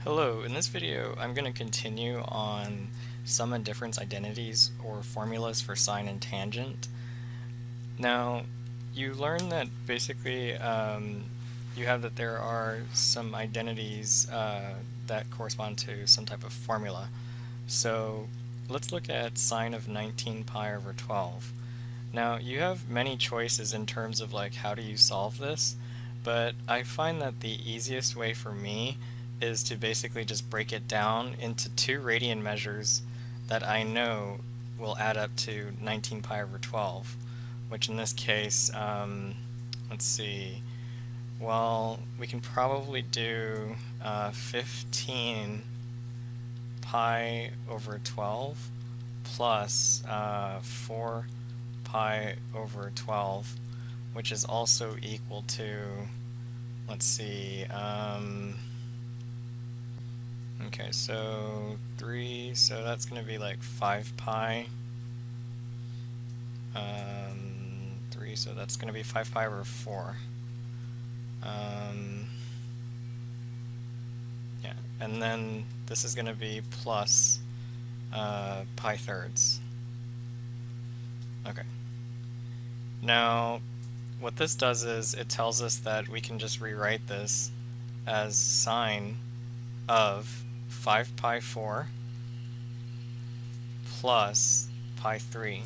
Hello, in this video I'm going to continue on sum and difference identities or formulas for sine and tangent. Now, you learn that basically you have that there are some identities that correspond to some type of formula. So let's look at sine of 19 pi over 12. Now, you have many choices in terms of like how do you solve this, but I find that the easiest way for me is to basically just break it down into two radian measures that I know will add up to 19 pi over 12, which in this case, let's see, well, we can probably do 15 pi over 12 plus 4 pi over 12, which is also equal to, let's see, okay, so 3, so that's going to be like 5 pi, 3, so that's going to be 5 pi over 4. Yeah, and then this is going to be plus pi thirds. Okay. Now, what this does is it tells us that we can just rewrite this as sine of 5 pi 4 plus pi 3.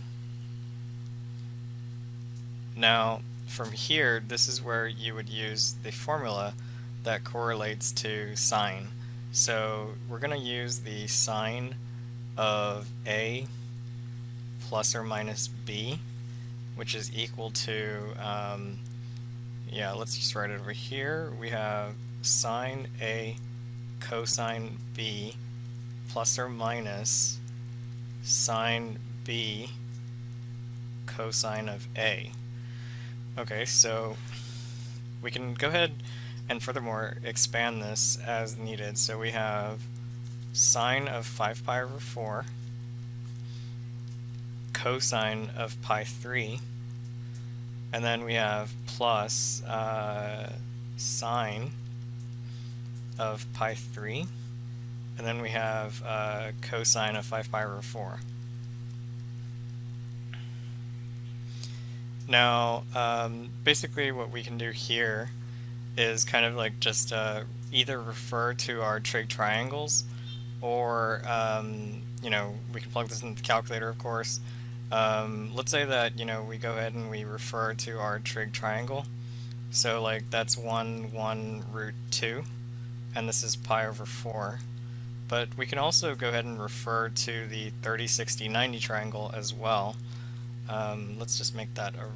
Now, from here, this is where you would use the formula that correlates to sine. So we're going to use the sine of A plus or minus B, which is equal to, yeah, let's just write it over here. We have sine A cosine B plus or minus sine B cosine of A. Okay, so we can go ahead and furthermore expand this as needed. So we have sine of 5 pi over 4 cosine of pi 3, and then we have plus sine of pi 3, and then we have cosine of 5 pi over 4. Now, basically what we can do here is kind of like just either refer to our trig triangles, or you know, we can plug this into the calculator, of course. Let's say that, you know, we go ahead and we refer to our trig triangle. So like that's 1 root 2, and this is pi over 4. But we can also go ahead and refer to the 30, 60, 90 triangle as well. Let's just make that a,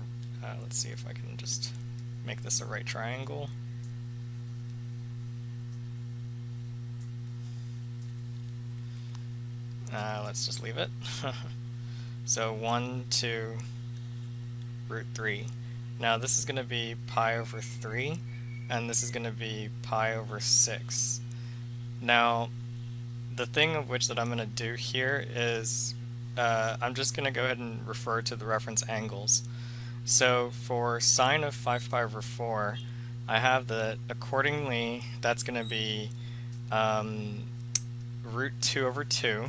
let's see if I can just make this a right triangle. Let's just leave it. So 1, 2, root 3. Now this is going to be pi over 3, and this is going to be pi over 6. Now, the thing of which that I'm going to do here is I'm just going to go ahead and refer to the reference angles. So for sine of 5 pi over 4, I have that accordingly that's going to be root 2 over 2.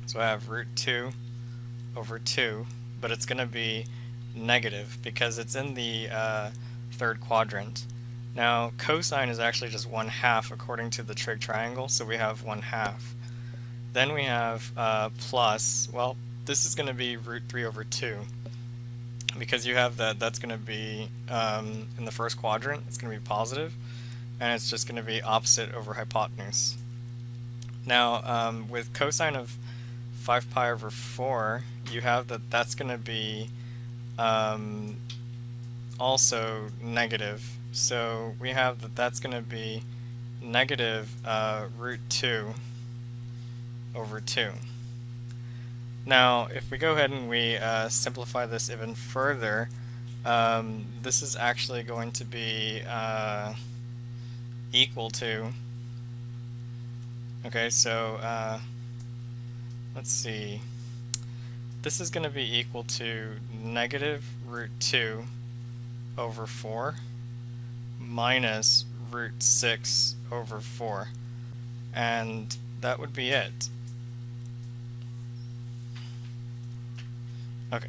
So I have root 2 over 2, but it's going to be negative because it's in the third quadrant. Now, cosine is actually just 1/2 according to the trig triangle, so we have 1/2. Then we have plus, well, this is going to be root 3 over 2, because you have that's going to be in the first quadrant, it's going to be positive, and it's just going to be opposite over hypotenuse. Now, with cosine of 5 pi over 4, you have that's going to be also negative. So we have that's going to be negative root 2 over 2. Now, if we go ahead and we simplify this even further, this is actually going to be equal to, okay, so let's see, this is going to be equal to negative root 2 over 4 minus root 6 over 4. and that would be it. Okay.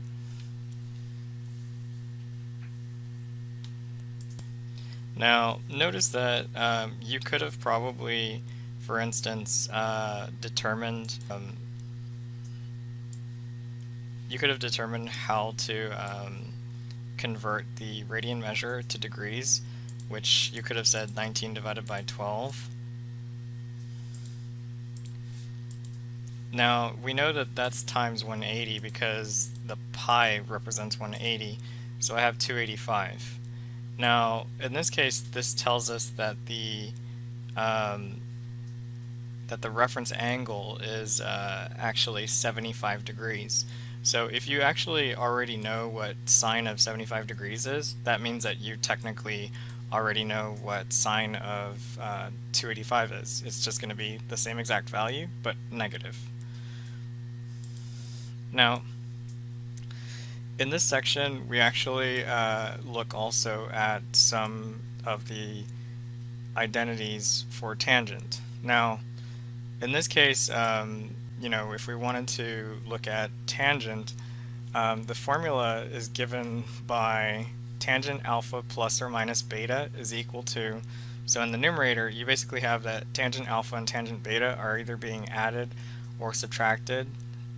Now, notice that you could have probably, for instance, determined how to convert the radian measure to degrees, which you could have said 19 divided by 12. Now, we know that that's times 180 because the pi represents 180, so I have 285. Now, in this case, this tells us that the reference angle is actually 75 degrees. So if you actually already know what sine of 75 degrees is, that means that you technically already know what sine of 285 is. It's just going to be the same exact value, but negative. Now, in this section, we actually look also at some of the identities for tangent. Now, in this case, if we wanted to look at tangent, the formula is given by tangent alpha plus or minus beta is equal to, so in the numerator, you basically have that tangent alpha and tangent beta are either being added or subtracted,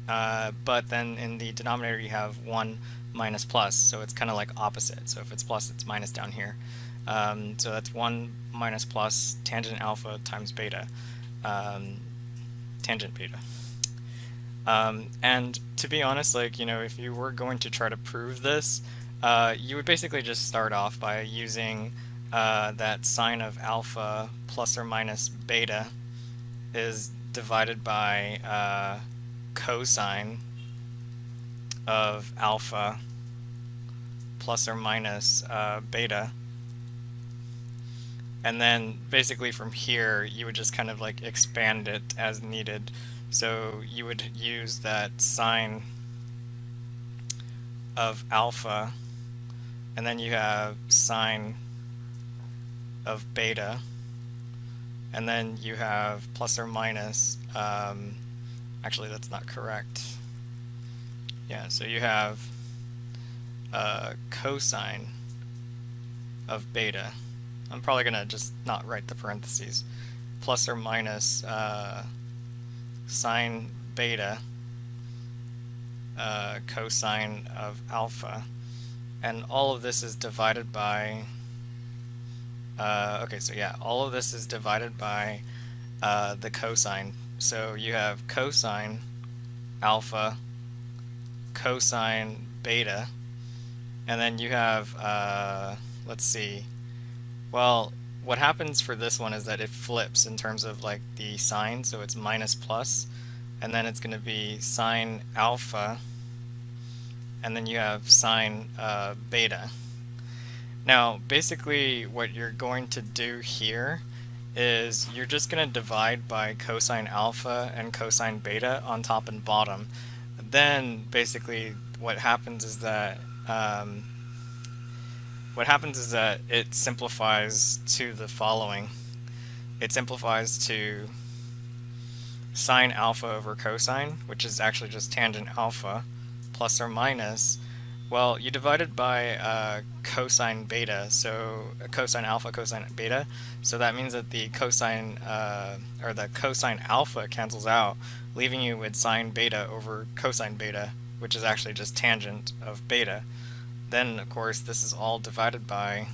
but then in the denominator you have 1 minus plus, so it's kind of like opposite. So if it's plus, it's minus down here. So that's 1 minus plus tangent alpha times beta, tangent beta. And to be honest, if you were going to try to prove this, you would basically just start off by using that sine of alpha plus or minus beta is divided by cosine of alpha plus or minus beta. And then basically from here, you would just kind of like expand it as needed. So you would use that sine of alpha, and then you have sine of beta, and then you have plus or minus, actually that's not correct. Yeah, so you have cosine of beta. I'm probably going to just not write the parentheses. Plus or minus sine beta cosine of alpha. And all of this is divided by, okay, so yeah, all of this is divided by the cosine. So you have cosine alpha, cosine beta, and then you have, let's see, well, what happens for this one is that it flips in terms of like the sign, so it's minus plus, and then it's going to be sine alpha, and then you have sine beta. Now, basically what you're going to do here is you're just going to divide by cosine alpha and cosine beta on top and bottom. Then basically what happens is that it simplifies to the following. It simplifies to sine alpha over cosine, which is actually just tangent alpha, plus or minus, well, you divide it by cosine beta, so cosine alpha, cosine beta, so that means that the cosine alpha cancels out, leaving you with sine beta over cosine beta, which is actually just tangent of beta. Then, of course, this is all divided by,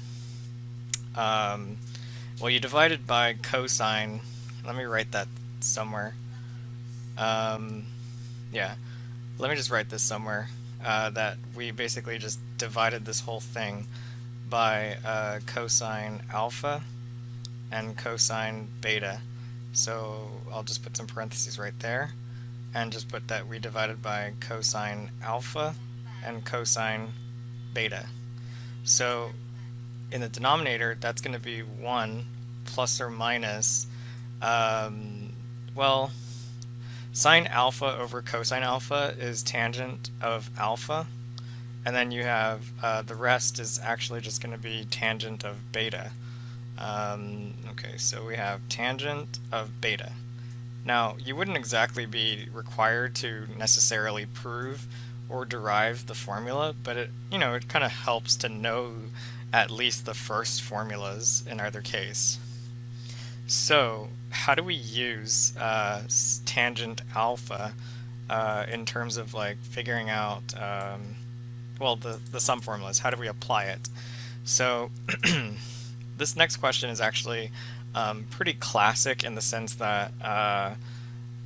well, you divide it by cosine, let me write that somewhere, yeah, let me just write this somewhere, that we basically just divided this whole thing by cosine alpha and cosine beta. So I'll just put some parentheses right there and just put that we divided by cosine alpha and cosine beta. So in the denominator, that's going to be 1 plus or minus, well, sine alpha over cosine alpha is tangent of alpha, and then you have the rest is actually just going to be tangent of beta. Okay, so we have tangent of beta. Now, you wouldn't exactly be required to necessarily prove or derive the formula, but it kind of helps to know at least the first formulas in either case. So, how do we use tangent alpha in terms of like figuring out, well, the sum formulas? How do we apply it? So, this next question is actually pretty classic in the sense that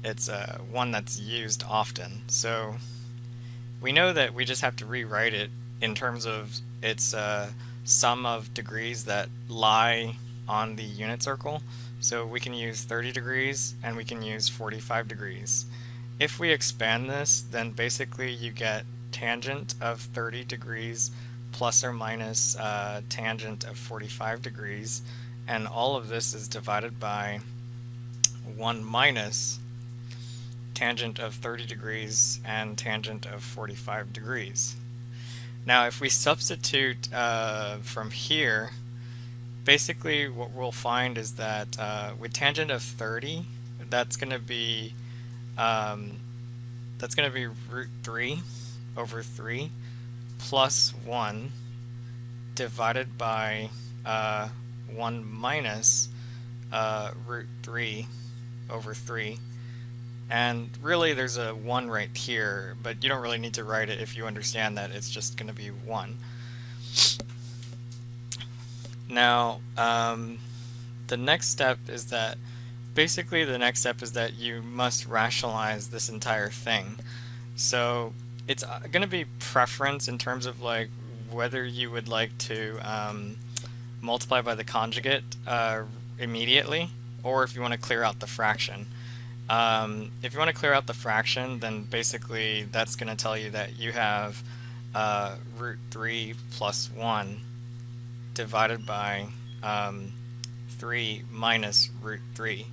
it's one that's used often. So we know that we just have to rewrite it in terms of its sum of degrees that lie on the unit circle. So we can use 30 degrees and we can use 45 degrees. If we expand this, then basically you get tangent of 30 degrees plus or minus tangent of 45 degrees, and all of this is divided by 1 minus tangent of 30 degrees and tangent of 45 degrees. Now if we substitute from here, basically what we'll find is that with tangent of 30, that's going to be root 3 over 3 plus 1 divided by 1 minus root 3 over 3. And really there's a 1 right here, but you don't really need to write it if you understand that it's just going to be 1. Now, the next step is that you must rationalize this entire thing. So it's going to be preference in terms of like whether you would like to multiply by the conjugate immediately, or if you want to clear out the fraction. If you want to clear out the fraction, then basically that's going to tell you that you have root 3 plus 1 divided by 3 minus root 3.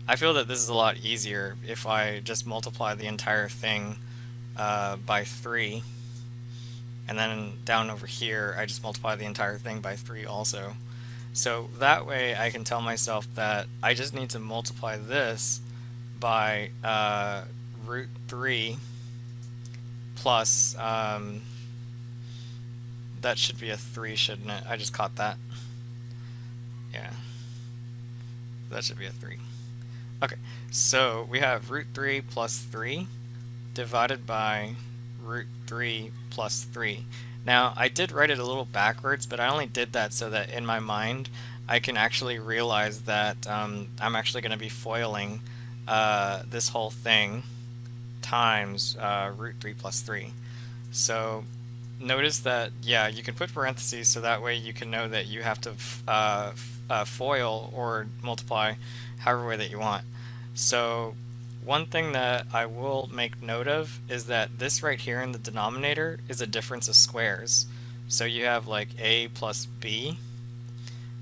I feel that this is a lot easier if I just multiply the entire thing by 3, and then down over here I just multiply the entire thing by 3 also. So that way I can tell myself that I just need to multiply this by root 3 plus, that should be a 3, shouldn't it? I just caught that. Yeah, that should be a 3. Okay, so we have root 3 plus 3 divided by root 3 plus 3. Now, I did write it a little backwards, but I only did that so that in my mind I can actually realize that I'm actually going to be foiling this whole thing times root 3 plus 3. So notice that, yeah, you can put parentheses so that way you can know that you have to FOIL or multiply however way that you want. So one thing that I will make note of is that this right here in the denominator is a difference of squares. So you have like a plus b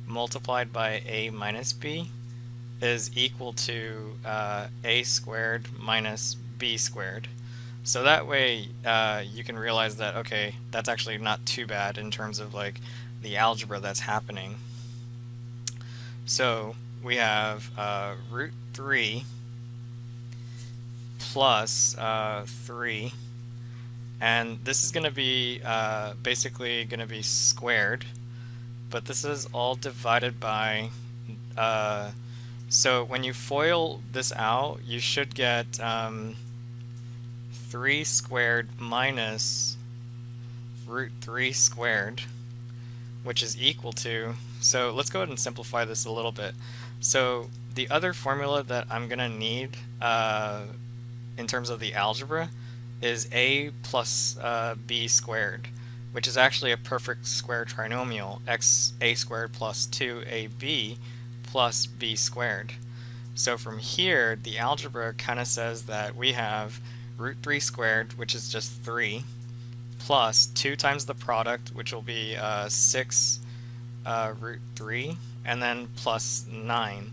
multiplied by a minus b is equal to a squared minus b squared. So that way you can realize that, okay, that's actually not too bad in terms of like the algebra that's happening. So we have root 3 plus 3, and this is going to be basically going to be squared, but this is all divided by, so when you FOIL this out, you should get 3 squared minus root 3 squared, which is equal to, so let's go ahead and simplify this a little bit. So the other formula that I'm going to need in terms of the algebra is a plus b squared, which is actually a perfect square trinomial, a squared plus 2ab plus b squared. So from here, the algebra kind of says that we have root 3 squared, which is just 3, plus 2 times the product, which will be 6 root 3, and then plus 9.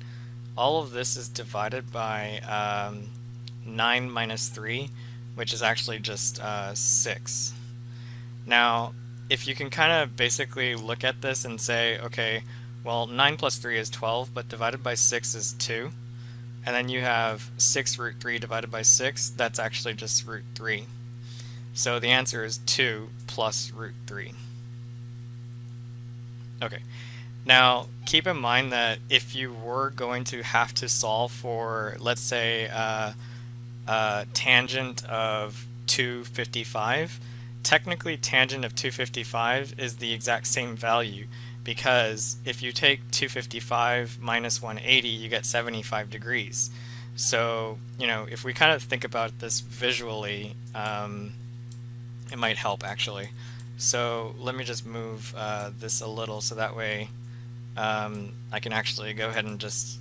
All of this is divided by 9 minus 3, which is actually just 6. Now, if you can kind of basically look at this and say, okay, Well, 9 plus 3 is 12, but divided by 6 is 2. And then you have 6 root 3 divided by 6. That's actually just root 3. So the answer is 2 plus root 3. Okay. Now, keep in mind that if you were going to have to solve for, let's say, tangent of 255, technically tangent of 255 is the exact same value, because if you take 255 minus 180, you get 75 degrees. So, if we kind of think about this visually, it might help actually. So let me just move this a little so that way I can actually go ahead and just,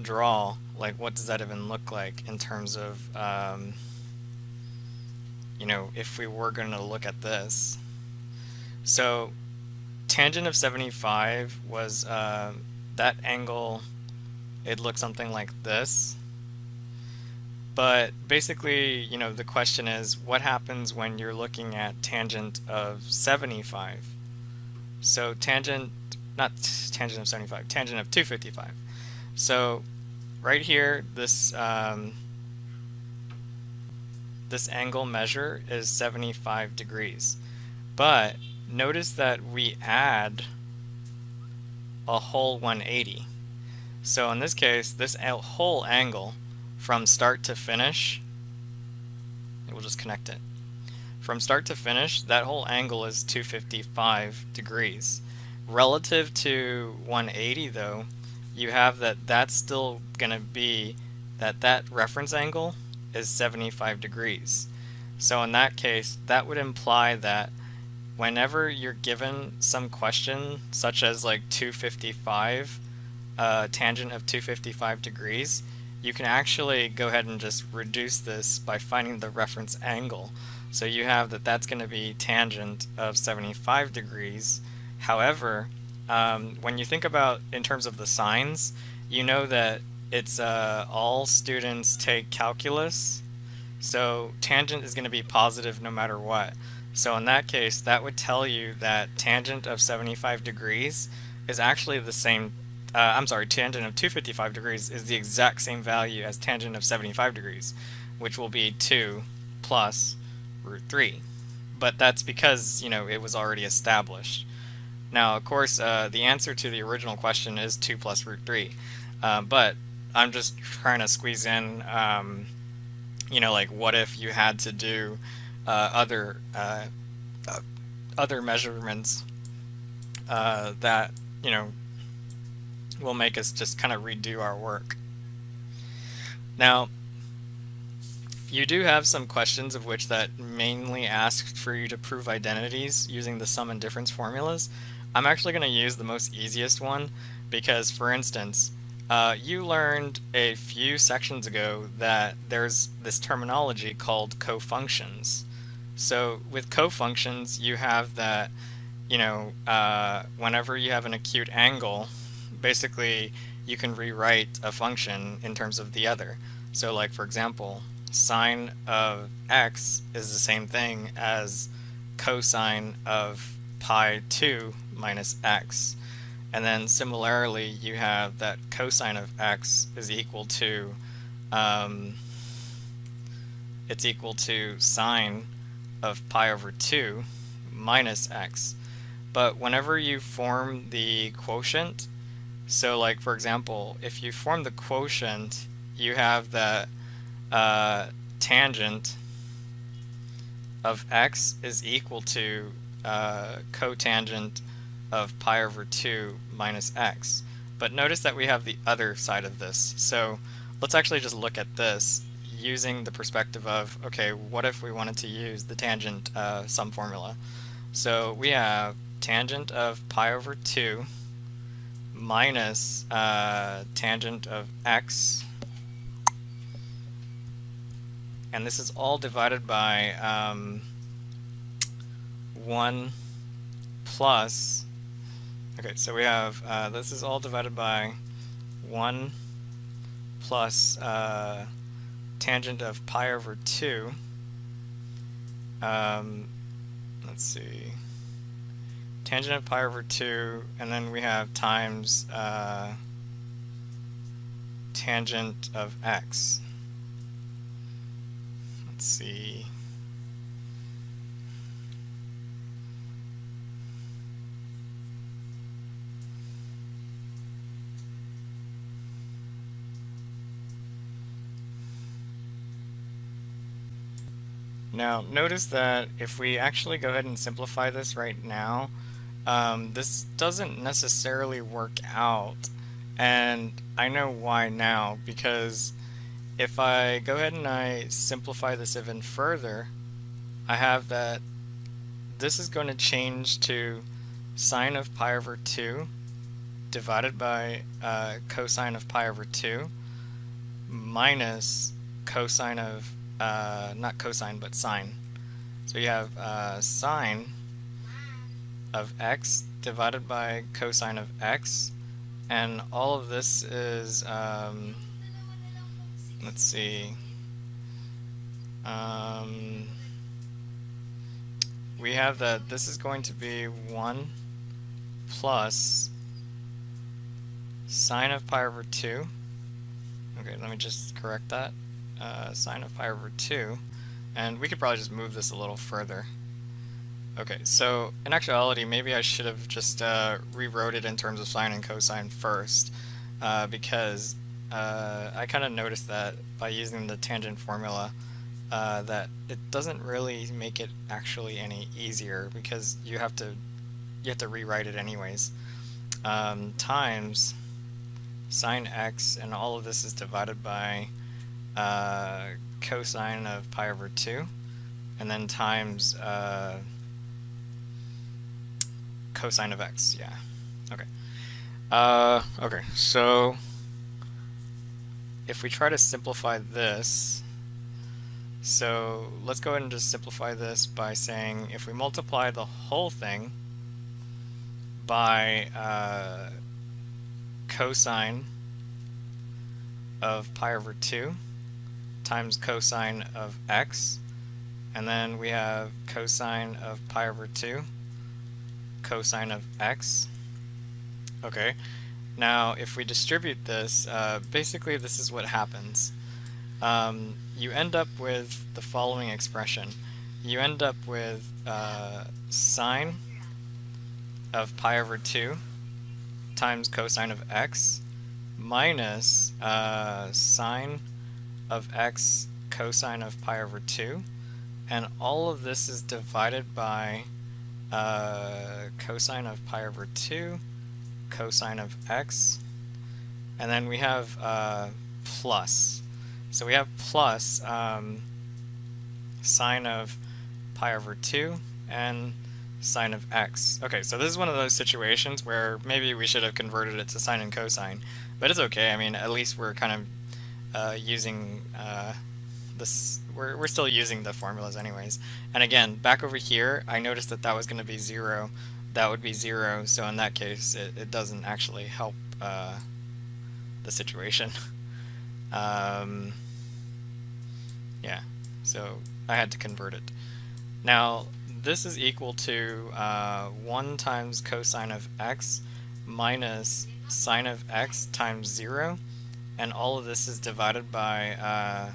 draw, like, what does that even look like in terms of, if we were going to look at this. So tangent of 75 was that angle, it looked something like this. But basically, the question is, what happens when you're looking at tangent of 75? So not tangent of 75, tangent of 255. So right here, this angle measure is 75 degrees. But notice that we add a whole 180. So in this case, this whole angle from start to finish, we'll just connect it. From start to finish, that whole angle is 255 degrees. Relative to 180 though, you have that's still going to be that reference angle is 75 degrees. So in that case, that would imply that whenever you're given some question, such as like 255, tangent of 255 degrees, you can actually go ahead and just reduce this by finding the reference angle. So you have that's going to be tangent of 75 degrees. However, when you think about in terms of the signs, you know that it's all students take calculus. So tangent is going to be positive no matter what. So in that case, that would tell you that tangent of 75 degrees is actually the same. Tangent of 255 degrees is the exact same value as tangent of 75 degrees, which will be 2 plus root 3. But that's because, it was already established. Now, of course, the answer to the original question is 2 plus root 3. But I'm just trying to squeeze in, like what if you had to do other measurements that, will make us just kind of redo our work. Now, you do have some questions of which that mainly asked for you to prove identities using the sum and difference formulas. I'm actually going to use the most easiest one because, for instance, you learned a few sections ago that there's this terminology called cofunctions. So with cofunctions, you have that, whenever you have an acute angle, basically you can rewrite a function in terms of the other. So like, for example, sine of x is the same thing as cosine of pi 2 minus x. And then similarly, you have that cosine of x is equal to it's equal to sine of pi over 2 minus x. But whenever you form the quotient, so like, for example, if you form the quotient, you have that tangent of x is equal to cotangent of pi over 2 minus x. But notice that we have the other side of this. So let's actually just look at this using the perspective of, okay, what if we wanted to use the tangent sum formula? So we have tangent of pi over 2 minus tangent of x, and this is all divided by 1 plus, okay, so we have this is all divided by 1 plus tangent of pi over 2, let's see, tangent of pi over 2, and then we have times tangent of x. Let's see. Now, notice that if we actually go ahead and simplify this right now, this doesn't necessarily work out. And I know why now, because if I go ahead and I simplify this even further, I have that this is going to change to sine of pi over 2 divided by cosine of pi over 2 minus cosine of not cosine, but sine. So you have sine of x divided by cosine of x, and all of this is, let's see, we have that this is going to be 1 plus sine of pi over 2. Okay, let me just correct that. Sine of pi over 2, and we could probably just move this a little further. Okay, so in actuality, maybe I should have just rewrote it in terms of sine and cosine first, because I kind of noticed that by using the tangent formula that it doesn't really make it actually any easier, because you have to rewrite it anyways. Times sine x, and all of this is divided by cosine of pi over 2, and then times cosine of x. Yeah. Okay. Okay. So if we try to simplify this, so let's go ahead and just simplify this by saying if we multiply the whole thing by cosine of pi over 2 times cosine of x, and then we have cosine of pi over 2 cosine of x. Okay, now if we distribute this, basically this is what happens. You end up with the following expression. You end up with sine of pi over 2 times cosine of x minus sine of x cosine of pi over 2, and all of this is divided by cosine of pi over 2 cosine of x, and then we have plus. So we have plus sine of pi over 2 and sine of x. Okay, so this is one of those situations where maybe we should have converted it to sine and cosine, but it's okay. I mean, at least we're kind of using this. We're still using the formulas anyways. And again, back over here, I noticed that that was going to be 0. That would be 0. So in that case, it doesn't actually help the situation. Yeah, so I had to convert it. Now, this is equal to 1 times cosine of x minus sine of x times 0, and all of this is divided by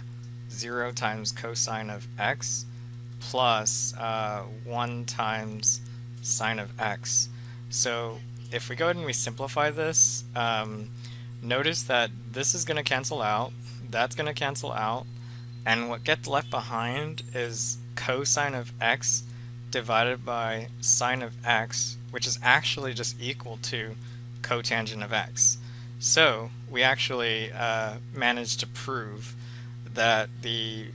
0 times cosine of x plus 1 times sine of x. So if we go ahead and we simplify this, notice that this is going to cancel out, that's going to cancel out, and what gets left behind is cosine of x divided by sine of x, which is actually just equal to cotangent of x. So we actually managed to prove that the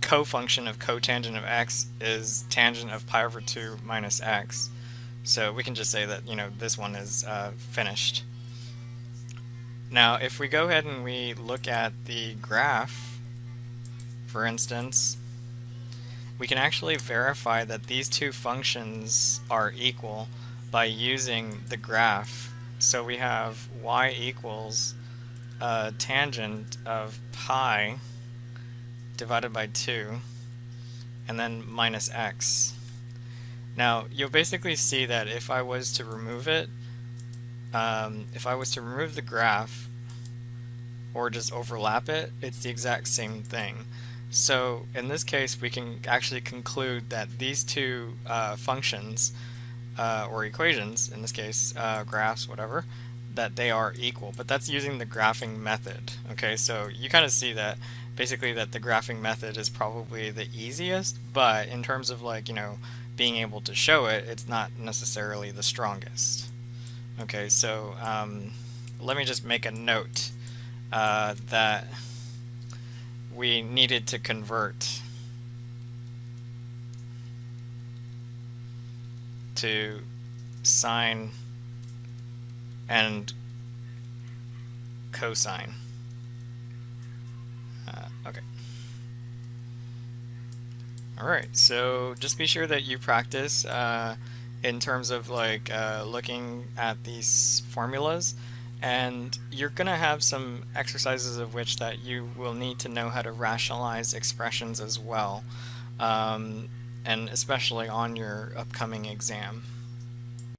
cofunction of cotangent of x is tangent of pi over 2 minus x. So we can just say that, this one is finished. Now, if we go ahead and we look at the graph, for instance, we can actually verify that these two functions are equal by using the graph. So we have y equals tangent of pi divided by 2 and then minus x. Now, you'll basically see that if I was to remove it, if I was to remove the graph or just overlap it, it's the exact same thing. So in this case, we can actually conclude that these two functions or equations, in this case, graphs, whatever, that they are equal. But that's using the graphing method. Okay, so you kind of see that basically that the graphing method is probably the easiest, but in terms of like, being able to show it, it's not necessarily the strongest. Okay, so let me just make a note that we needed to convert to sine and cosine. Okay. Alright, so just be sure that you practice in terms of like looking at these formulas, and you're going to have some exercises of which that you will need to know how to rationalize expressions as well, and especially on your upcoming exam.